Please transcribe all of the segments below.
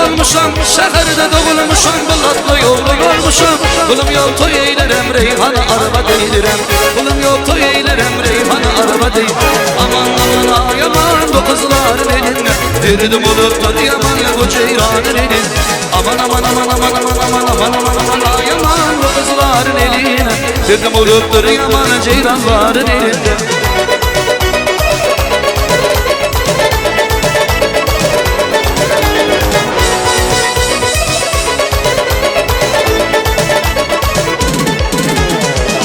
olmuşam, şehirde doğulmuşam, bulatlı yolun olmuşam. Kulum yok toy eylerem, reyhana araba değilirem. Kulum yok toy eylerem, reyhana araba değil. Aman aman ay aman bu kızların eline, derdim olup da yaman ya bu ceyranın elin. Aman aman aman aman aman aman aman aman aman ay aman bu kızların eline, derdim olup da yaman ceyranların elinde.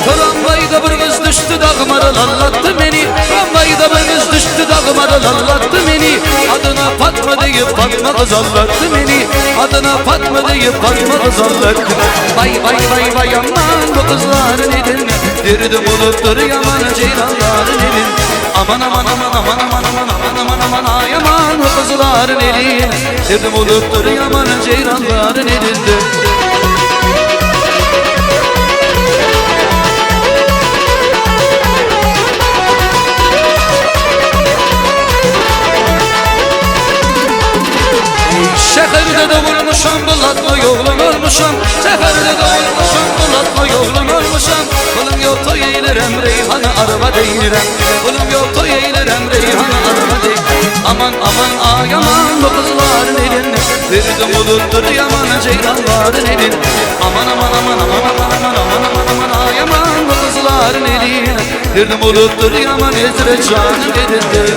Tramvayda bir kız düştü dağıma lallattı beni. Tramvayda bir kız düştü dağıma lallattı beni. Adına Fatma deyip Fatma kız anlattı beni. Adına Fatma deyip Fatma kız anlattı. Vay vay vay vay aman bu kızların eline, derdim oluptur yaman ceylanların elin. Aman aman aman aman aman aman aman aman aman ay aman bu kızların eline, derdim oluptur yaman ceylanların elinde. Şehirde doğulmuşam, bulatlı yolun olmuşam. Şehirde doğulmuşam, bulatlı yolun olmuşam. Kulum yok toy eylerem, reyhana araba değilirem. Kulum yok toy eylerem, reyhana araba değil. Aman aman ay aman bu kızların eline, derdim oluptur yaman ceylanların elin. Aman aman aman aman aman aman aman aman aman ay aman bu kızların eline, derdim oluptur yaman ezre canın elinde.